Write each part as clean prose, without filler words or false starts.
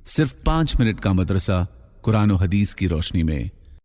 صرف 5 منٹ کا مدرسہ قرآن و حدیث کی روشنی میں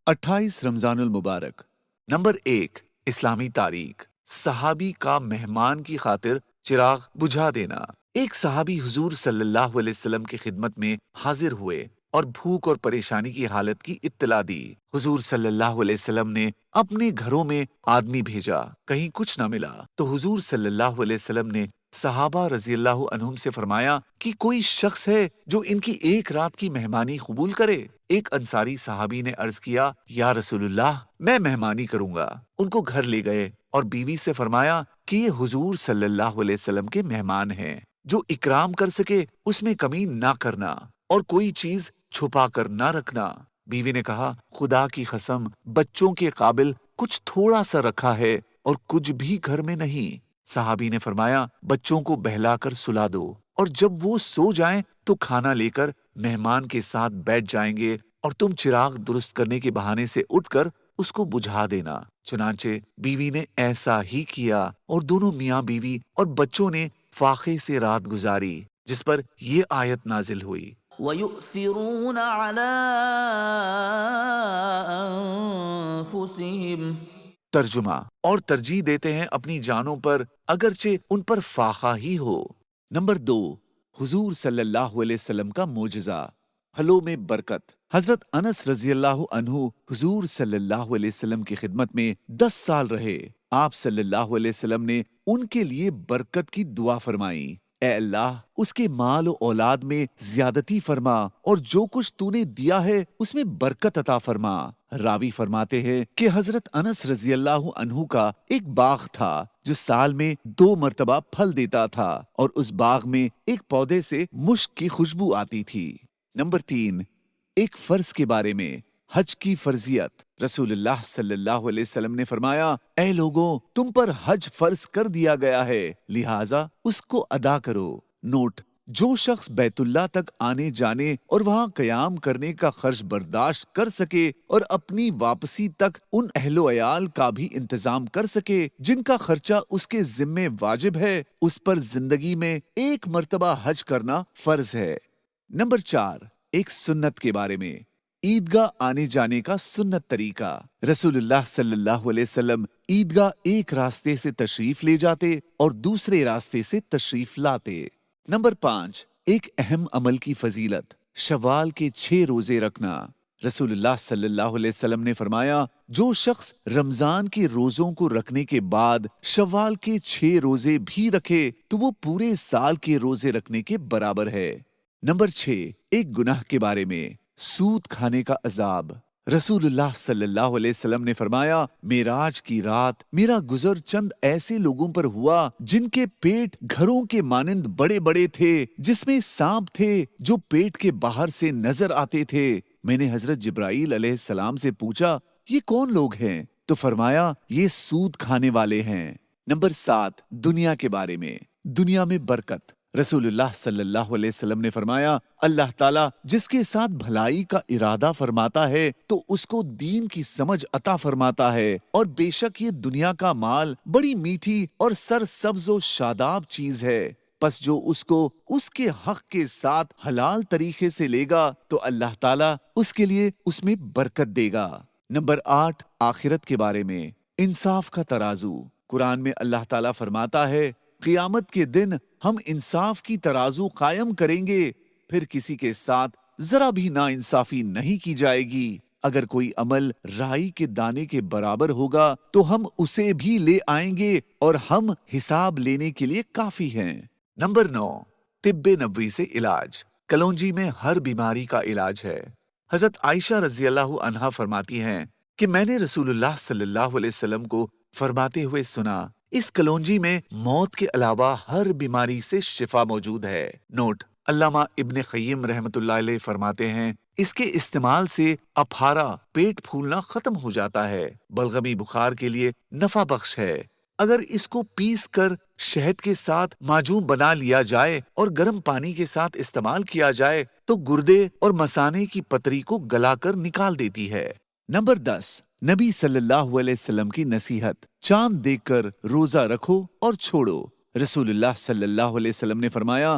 28 رمضان المبارک۔ نمبر 1، اسلامی تاریخ۔ صحابی کا مہمان کی خاطر چراغ بجھا دینا۔ ایک صحابی حضور صلی اللہ علیہ وسلم کی خدمت میں حاضر ہوئے اور بھوک اور پریشانی کی حالت کی اطلاع دی۔ حضور صلی اللہ علیہ وسلم نے اپنے گھروں میں آدمی بھیجا، کہیں کچھ نہ ملا تو حضور صلی اللہ علیہ وسلم نے صحابہ رضی اللہ عنہم سے فرمایا کہ کوئی شخص ہے جو ان کی ایک رات کی مہمانی قبول کرے؟ ایک انصاری صحابی نے عرض کیا، یا رسول اللہ، میں مہمانی کروں گا۔ ان کو گھر لے گئے اور بیوی سے فرمایا کہ یہ حضور صلی اللہ علیہ وسلم کے مہمان ہیں، جو اکرام کر سکے اس میں کمی نہ کرنا اور کوئی چیز چھپا کر نہ رکھنا۔ بیوی نے کہا، خدا کی قسم، بچوں کے قابل کچھ تھوڑا سا رکھا ہے اور کچھ بھی گھر میں نہیں۔ صحابی نے فرمایا، بچوں کو بہلا کر سلا دو اور جب وہ سو جائیں تو کھانا لے کر مہمان کے ساتھ بیٹھ جائیں گے اور تم چراغ درست کرنے کے بہانے سے اٹھ کر اس کو بجھا دینا۔ چنانچہ بیوی نے ایسا ہی کیا اور دونوں میاں بیوی اور بچوں نے فاقے سے رات گزاری، جس پر یہ آیت نازل ہوئی۔ وَيُؤْثِرُونَ عَلَىٰ أَنفُسِهِمْ۔ ترجمہ، اور ترجیح دیتے ہیں اپنی جانوں پر اگرچہ ان پر فاقہ ہی ہو۔ نمبر 2، حضور صلی اللہ علیہ وسلم کا معجزہ، پھلوں میں برکت۔ حضرت انس رضی اللہ عنہ حضور صلی اللہ علیہ وسلم کی خدمت میں 10 سال رہے۔ آپ صلی اللہ علیہ وسلم نے ان کے لیے برکت کی دعا فرمائی، اے اللہ، اس کے مال و اولاد میں زیادتی فرما اور جو کچھ تو نے دیا ہے اس میں برکت عطا فرما۔ راوی فرماتے ہیں کہ حضرت انس رضی اللہ عنہ کا ایک باغ تھا جو سال میں 2 مرتبہ پھل دیتا تھا اور اس باغ میں ایک پودے سے مشک کی خوشبو آتی تھی۔ نمبر 3، ایک فرض کے بارے میں، حج کی فرضیت۔ رسول اللہ صلی اللہ علیہ وسلم نے فرمایا، اے لوگوں، تم پر حج فرض کر دیا گیا ہے، لہٰذا اس کو ادا کرو۔ نوٹ، جو شخص بیت اللہ تک آنے جانے اور وہاں قیام کرنے کا خرچ برداشت کر سکے اور اپنی واپسی تک ان اہل و عیال کا بھی انتظام کر سکے جن کا خرچہ اس کے ذمے واجب ہے، اس پر زندگی میں ایک مرتبہ حج کرنا فرض ہے۔ نمبر 4، ایک سنت کے بارے میں، عیدگاہ آنے جانے کا سنت طریقہ۔ رسول اللہ صلی اللہ علیہ وسلم عیدگاہ ایک راستے سے تشریف لے جاتے اور دوسرے راستے سے تشریف لاتے۔ نمبر 5، ایک اہم عمل کی فضیلت، شوال کے 6 روزے رکھنا۔ رسول اللہ صلی اللہ علیہ وسلم نے فرمایا، جو شخص رمضان کے روزوں کو رکھنے کے بعد شوال کے 6 روزے بھی رکھے تو وہ پورے سال کے روزے رکھنے کے برابر ہے۔ نمبر 6، ایک گناہ کے بارے میں، سود کھانے کا عذاب۔ رسول اللہ صلی اللہ علیہ وسلم نے فرمایا، معراج کی رات میرا گزر چند ایسے لوگوں پر ہوا جن کے پیٹ گھروں کے مانند بڑے بڑے تھے، جس میں سانپ تھے جو پیٹ کے باہر سے نظر آتے تھے۔ میں نے حضرت جبرائیل علیہ السلام سے پوچھا، یہ کون لوگ ہیں؟ تو فرمایا، یہ سود کھانے والے ہیں۔ نمبر 7، دنیا کے بارے میں، دنیا میں برکت۔ رسول اللہ صلی اللہ علیہ وسلم نے فرمایا، اللہ تعالیٰ جس کے ساتھ بھلائی کا ارادہ فرماتا ہے تو اس کو دین کی سمجھ عطا فرماتا ہے، اور بے شک یہ دنیا کا مال بڑی میٹھی اور سرسبز و شاداب چیز ہے، پس جو اس کو اس کے حق کے ساتھ حلال طریقے سے لے گا تو اللہ تعالیٰ اس کے لیے اس میں برکت دے گا۔ نمبر 8، آخرت کے بارے میں، انصاف کا ترازو۔ قرآن میں اللہ تعالیٰ فرماتا ہے، قیامت کے دن ہم انصاف کی ترازو قائم کریں گے، پھر کسی کے ساتھ ذرا بھی ناانصافی نہیں کی جائے گی۔ اگر کوئی عمل رائی کے دانے کے برابر ہوگا تو ہم اسے بھی لے آئیں گے اور ہم حساب لینے کے لیے کافی ہیں۔ نمبر 9، طب نبوی سے علاج۔ کلونجی میں ہر بیماری کا علاج ہے۔ حضرت عائشہ رضی اللہ عنہا فرماتی ہیں کہ میں نے رسول اللہ صلی اللہ علیہ وسلم کو فرماتے ہوئے سنا، اس کلونجی میں موت کے علاوہ ہر بیماری سے شفا موجود ہے۔ نوٹ، علامہ ابن قیم رحمۃ اللہ علیہ فرماتے ہیں، اس کے استعمال سے اپھارا، پیٹ پھولنا ختم ہو جاتا ہے، بلغمی بخار کے لیے نفع بخش ہے۔ اگر اس کو پیس کر شہد کے ساتھ معجون بنا لیا جائے اور گرم پانی کے ساتھ استعمال کیا جائے تو گردے اور مثانے کی پتری کو گلا کر نکال دیتی ہے۔ نمبر 10، نبی صلی اللہ علیہ وسلم کی نصیحت، چاند دیکھ کر روزہ رکھو اور چھوڑو۔ رسول اللہ صلی اللہ علیہ وسلم نے فرمایا،